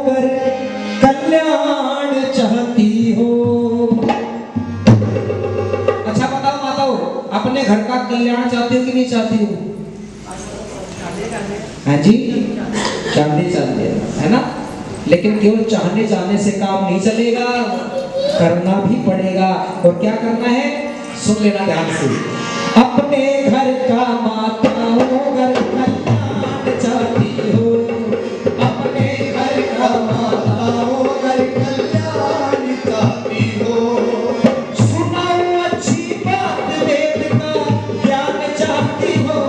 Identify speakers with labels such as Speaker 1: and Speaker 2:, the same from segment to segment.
Speaker 1: कर कल्याण चाहती हो। अच्छा बताओ माताओं, अपने घर का कल्याण चाहती हो कि नहीं चाहती हो? हाँ जी, चाहते है ना। लेकिन केवल चाहने जाने से काम नहीं चलेगा, करना भी पड़ेगा। और क्या करना है सुन लेना ध्यान से। अपने घर का माताओं घर कल्याण चाहती हो, अपने घर का माताओं घर कल्याण चाहती हो। सुनाओ अच्छी बात वेद का ज्ञान चाहती हो,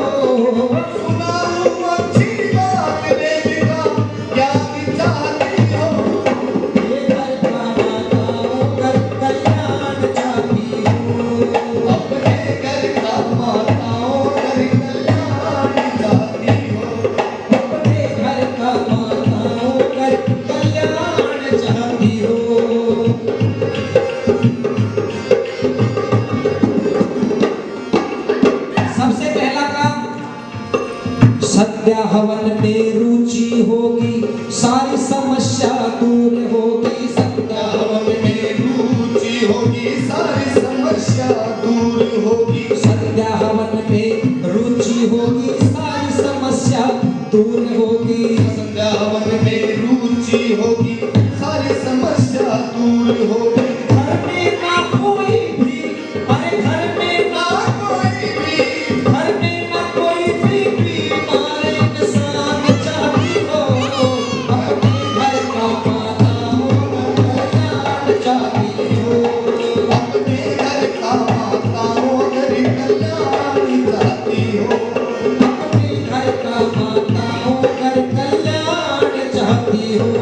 Speaker 1: सुनाओ अच्छी बात वेद का ज्ञान चाहती हो। ये घर का माताओं घर कल्याण चाहती हो, अपने घर का माताओं घर कल्याण चाहती हो, अपने घर का माताओं घर कल्याण चाहती हो। सबसे पहला काम, सद्या हवन में रुचि होगी सारी समस्या दूर होगी। सद्या हवन में रुचि होगी सारी समस्या दूर होगी, सद्या हवन में रुचि होगी सारी समस्या दूर होगी, सद्या हवन में रुचि होगी सारी समस्या दूर होगी। घर में ना कोई भी, अरे घर में ना कोई भी, घर में ना कोई भी बीमार इंसान चाहती हो, अपने घर का माताओं कल्याण चाहती हो, अपने घर का माताओं घर कल्याण चाहती हो, अपने घर का माताओं घर कल्याण चाहती हो।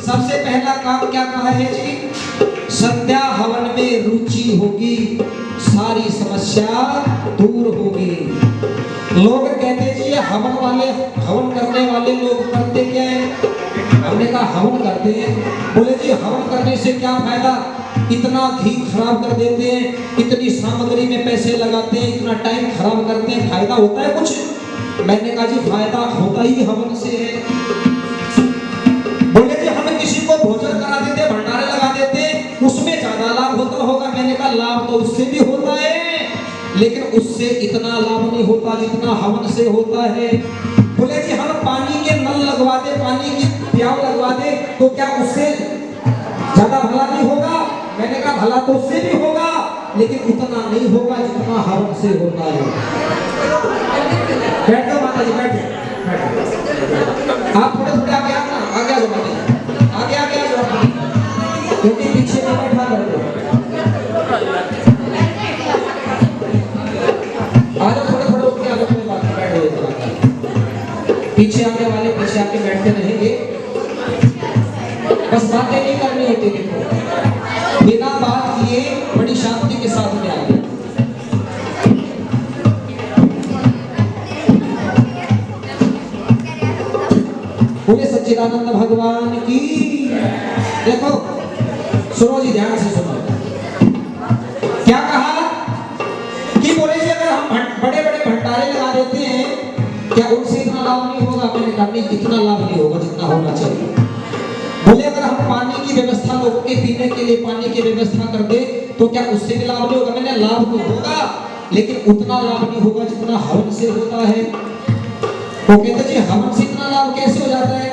Speaker 1: सबसे पहला काम क्या कहा है जी? संध्या हवन में रुचि होगी सारी समस्या दूर होगी। लोग कहते जी ये हवन वाले, हवन करने वाले लोग करते क्या है? हमने कहा हवन करते हैं। बोले जी हवन करने से क्या फायदा? इतना घी खराब कर देते हैं, इतनी सामग्री में पैसे लगाते हैं, इतना टाइम खराब करते हैं, फायदा होता है कुछ? मैंने कहा जी फायदा होता ही हवन से है। बोले जी हमें किसी को भोजन करा देते, भंडारे लगा देते, उसमें ज्यादा लाभ होता होगा। मैंने कहा लाभ तो उससे भी होता है, लेकिन उससे इतना लाभ नहीं होता जितना हवन से होता है। बोले जी हम पानी के नल लगवा दे, पानी की प्याव लगवा दे, तो क्या उससे ज्यादा भला नहीं होगा? मैंने कहा भला तो उससे भी होगा, लेकिन उतना नहीं होगा जितना हवन से होता है। बैठो माता जी, बैठो। आप थोड़े थोड़े आगे आना, आगे आ जाओ माता जी, आगे आगे आ जाओ, क्योंकि पीछे में बैठा करते हो। आ जाओ थोड़े थोड़े उठ के आ जाओ, कोई बात नहीं, बैठो। पीछे आने वाले पीछे आके बैठते रहेंगे, बस बातें नहीं करनी होती। देखो बिना बात किए बड़ी शांति के साथ में आगे। बोले सच्चिदानंद भगवान की। देखो सुनो जी, ध्यान से सुनो। क्या कहा कि बोले जी अगर हम बड़े बड़े भंडारे लगा देते हैं, क्या उनसे इतना लाभ नहीं होगा? मैंने कहा नहीं, इतना लाभ नहीं होगा जितना होना चाहिए। बोले अगर हम पानी की व्यवस्था लोगों के पीने के लिए पानी की व्यवस्था कर दे, तो क्या उससे भी लाभ नहीं होगा? मैंने लाभ तो होगा, लेकिन उतना लाभ नहीं होगा जितना हवन से होता है। वो कहते जी हवन से इतना लाभ कैसे हो जाता है?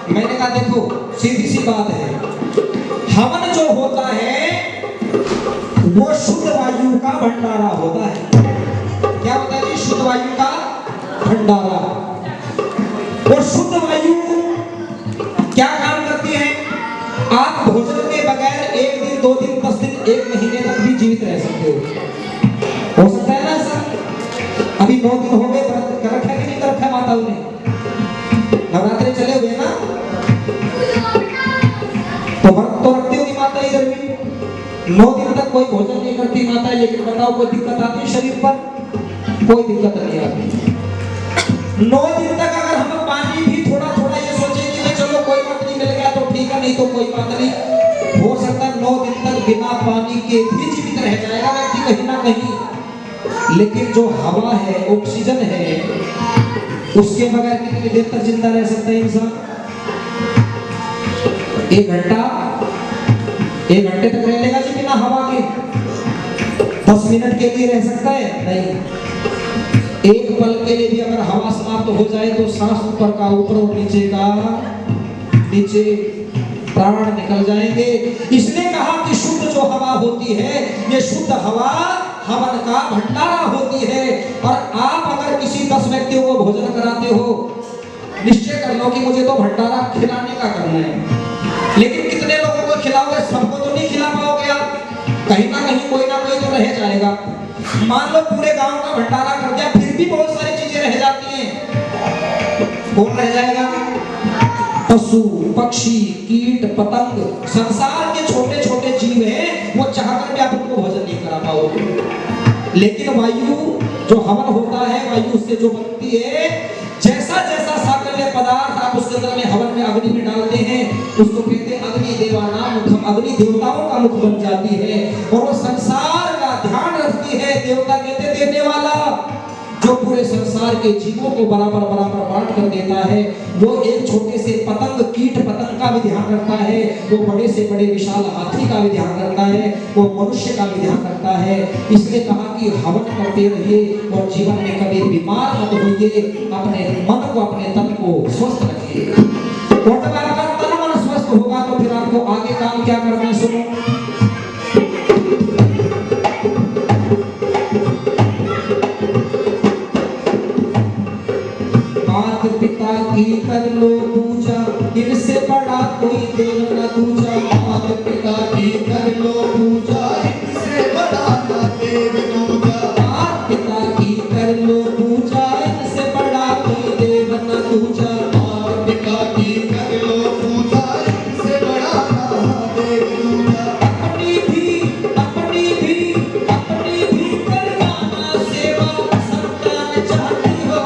Speaker 1: मैंने कहा देखो सीधी सी बात है, हवन जो होता है वो शुद्ध वायु का भंडारा होता है। क्या होता है जी? शुद्ध वायु का भंडारा। और शुद्ध वायु क्या काम करती है? आप भोजन के बगैर 1 दिन 2 दिन 10 दिन 1 महीने तक भी जीवित रह सकते हो सकता है ना सर? अभी 9 दिन हो गए, व्रत कर रखा है कि नहीं कर रखा है माताओं ने? नवरात्रि चले हुए ना, तो व्रत तो रखती होगी माता इधर भी। 9 दिन तक कोई भोजन नहीं करती माता, लेकिन बताओ कोई दिक्कत आती है शरीर पर? कोई दिक्कत नहीं आती। 9 दिन तक अगर हम पानी भी थोड़ा थोड़ा ये सोचेंगे कि चलो कोई बात नहीं, मिल गया तो ठीक है, नहीं तो कोई बात नहीं, हो सकता है 9 दिन तक बिना पानी के भी जीवित रह जाएगा व्यक्ति कहीं ना कहीं। लेकिन जो हवा है, ऑक्सीजन है, उसके बगैर कितनी देर तक जिंदा रह सकता है इंसान? 1 घंटा 1 घंटे तक रह लेगा जी बिना हवा के? 10 मिनट के लिए रह सकता है? नहीं। एक पल के लिए भी अगर हवा समाप्त हो जाए तो सांस ऊपर का ऊपर और नीचे का नीचे, प्राण निकल जाएंगे। इसलिए कहा कि शुद्ध जो हवा होती है, ये शुद्ध हवा हवन का भंडारा होती है। और आप अगर किसी 10 व्यक्तियों को भोजन कराते हो, निश्चय कर लो कि मुझे तो भंडारा खिलाने का करना है, लेकिन कितने लोगों को खिलाओगे? सबको तो नहीं खिला पाओगे आप, कहीं ना कहीं कोई ना कोई तो रह जाएगा। मान लो पूरे गांव का भंडारा कर दिया, फिर भी बहुत सारी चीजें रह जाती हैं। कौन रह जाएगा? पशु पक्षी कीट पतंग, संसार के छोटे छोटे जीव हैं, वो चाहकर भी आप उनको भोजन नहीं करा पाओगे। लेकिन वायु जो हवन होता है, वायु से जो बनती है, जैसा जैसा साकल्य पदार्थ आप उसके अंदर में हवन में अग्नि में डालते हैं, उसको कहते हैं अग्नि देवानां मुखम, अग्नि देवताओं का मुख बन जाती है और वो संसार का ध्यान रखती है। देवता कहते देने वाला, जो पूरे संसार के जीवों को बराबर बराबर बांट कर देता है, वो एक छोटे से पतंग कीट पतंग का भी ध्यान रखता है, वो बड़े से बड़े विशाल हाथी का भी ध्यान रखता है, वो मनुष्य का भी ध्यान रखता है। इसलिए कहा कि हवन करते रहिए और जीवन में कभी बीमार मत होइए, अपने मन को अपने तन को स्वस्थ रखिए। और जब आपका तन मन स्वस्थ होगा तो फिर आपको आगे काम क्या करना है, सुनो। पिता की कर लो पूजा, इनसे बड़ा कोई देव न दूजा। माता पिता की कर लो पूजा, इनसे बड़ा न देव दूजा। माता पिता की कर लो पूजा, इनसे बड़ा कोई देव न दूजा। माता पिता की कर लो पूजा, इनसे बड़ा न देव दूजा। अपनी भी करवाना सेवा, संतान चाहती हो।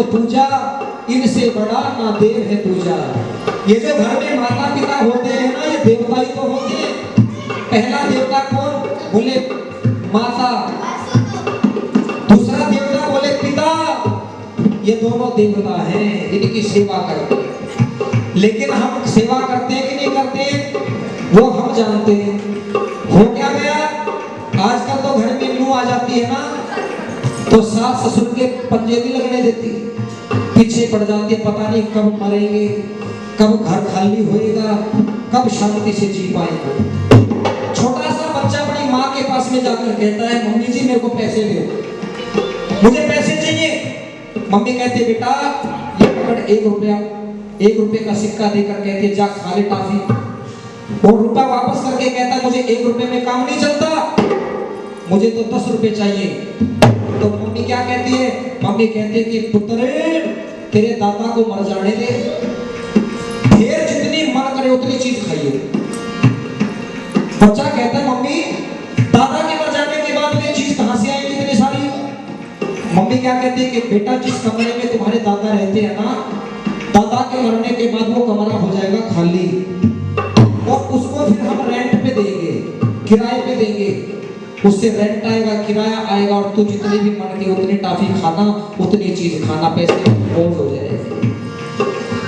Speaker 1: पूजा इनसे बड़ा ना देव है पूजा। ये जो घर में माता पिता होते हैं ना, ये देवता ही तो होते हैं। पहला देवता कौन? बोले माता। दूसरा देवता बोले पिता। ये दोनों देवता हैं, इनकी सेवा करते हैं। लेकिन हम सेवा करते हैं कि नहीं करते, वो हम जानते हैं। हो क्या गया, आजकल तो घर में नूह आ जाती है ना, तो सास ससुर के पंजे भी लगने देती, पीछे पड़ जाती है। पता नहीं कब मरेंगे, कब घर खाली होएगा, कब शांति से जी पाएंगे। छोटा सा बच्चा अपनी माँ के पास में जाकर कहता है, मम्मी जी मेरे को पैसे दो, मुझे पैसे चाहिए। मम्मी कहती है बेटा ये पकड़ 1 रुपया, 1 रुपये का सिक्का देकर कहते जा खा ले टॉफी। और रुपया वापस करके कहता है मुझे 1 रुपये में काम नहीं चलता, मुझे तो 10 रुपये चाहिए। तो मम्मी क्या कहती है? मम्मी कहती है कि पुत्र तेरे दादा को मर जाने दे, ढेर जितनी मन करे उतनी चीज खाइए। बच्चा कहता है मम्मी दादा के मर जाने के बाद में चीज कहां से आएगी इतनी सारी? मम्मी क्या कहती है कि बेटा जिस कमरे में तुम्हारे दादा रहते हैं ना, दादा के मरने के बाद वो कमरा हो जाएगा खाली, और उसको फिर हम रेंट पे देंगे, किराए पे देंगे। उससे रेंट आएगा, किराया आएगा, और तू जितनी भी मन की उतनी टॉफी खाना, उतनी चीज खाना, पैसे बोझ हो जाएंगे।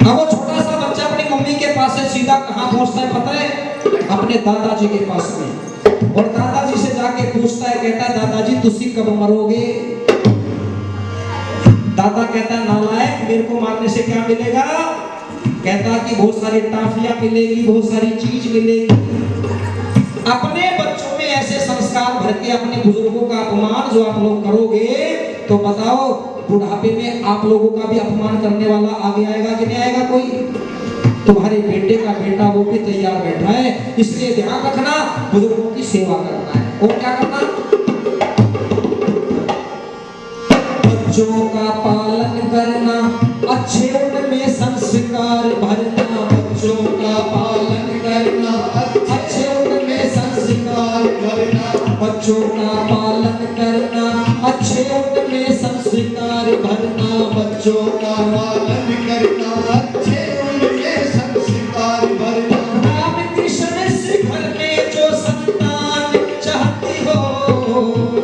Speaker 1: अब वो छोटा सा बच्चा अपनी मम्मी के पास से सीधा कहाँ पहुंचता है पता है? अपने दादाजी के पास में। और दादाजी से जाके पूछता है, कहता है दादाजी तुसी कब मरोगे? दादा कहता है नालायक, मेरे को मारने से क्या मिलेगा? कहता कि बहुत सारी टॉफियां मिलेगी, बहुत सारी चीज मिलेगी। अपने बच्चों में ऐसे संस्कार भर के अपने बुजुर्गों का अपमान जो आप लोग करोगे, तो बताओ बुढ़ापे में आप लोगों का भी अपमान करने वाला आगे आएगा कि नहीं आएगा कोई? तुम्हारे बेटे का बेटा वो भी तैयार बैठा है। इसलिए ध्यान रखना, बुजुर्गों की सेवा करना है। और क्या करना? बच्चों का पालन करना, अच्छे उनमें संस्कार भरना। बच्चों का पालन करना, अच्छे उनमें संस्कार भरना। बच्चों का पालन करना, अच्छे उनमें संस्कार भरना,
Speaker 2: बच्चों का पालन करना, अच्छे उनमें संस्कार भरना।
Speaker 1: राम कृष्ण से घर में जो संतान चाहती हो,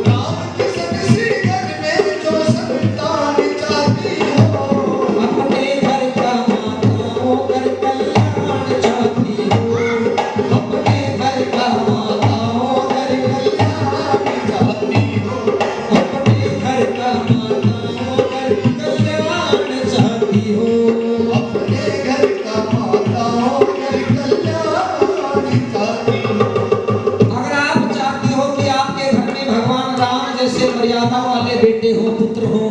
Speaker 2: राम कृष्ण से घर में जो संतान चाहती हो,
Speaker 1: अपने घर का माताओं कर कल्याण चाहती हो, अपने घर का माताओं कर कल्याण
Speaker 2: चाहती हो,
Speaker 1: अपने घर का माताओं कर कल्याण चाहती हो।
Speaker 2: अपने घर का माताओं कर कल्याण चाहती हो।
Speaker 1: अगर आप चाहती हो कि आपके घर में भगवान राम जैसे मर्यादा वाले बेटे हो, पुत्र हो,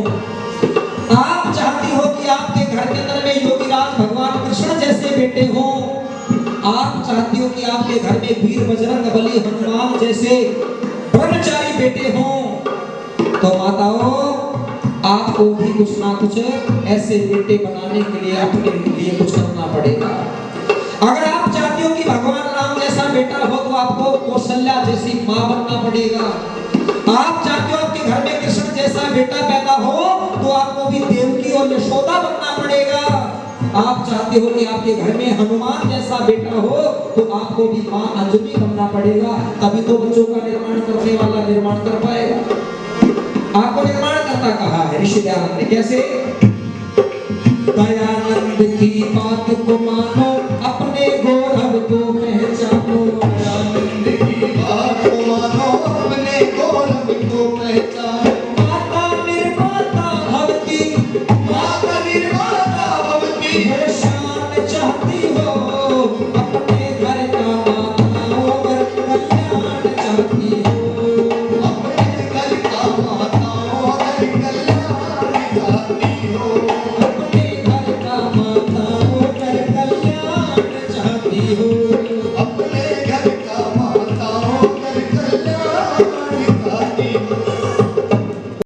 Speaker 1: आप चाहती हो कि आपके घर के अंदर में योगीराज भगवान कृष्ण जैसे बेटे हो, आप चाहती हो कि आपके घर में वीर बजरंग बली हनुमान जैसे ब्रह्मचारी बेटे हो, तो माताओं आपको भी कुछ ना कुछ ऐसे बेटे बनाने के लिए अपने लिए कुछ करना पड़ेगा। अगर आप चाहती हो कि भगवान राम जैसा बेटा हो तो आपको कौशल्या जैसी माँ बनना पड़ेगा। आप चाहते हो आपके घर में कृष्ण जैसा बेटा पैदा हो तो आपको भी देवकी और यशोदा बनना पड़ेगा। आप चाहते हो कि आपके घर में हनुमान जैसा बेटा हो तो आपको भी माँ अंजनी बनना पड़ेगा, तभी तो बच्चों का निर्माण करने वाला निर्माण कर पाएगा। आपको निर्माण करता कहा है ऋषि दयानंद ने, कैसे? दयानंद की बात को मानो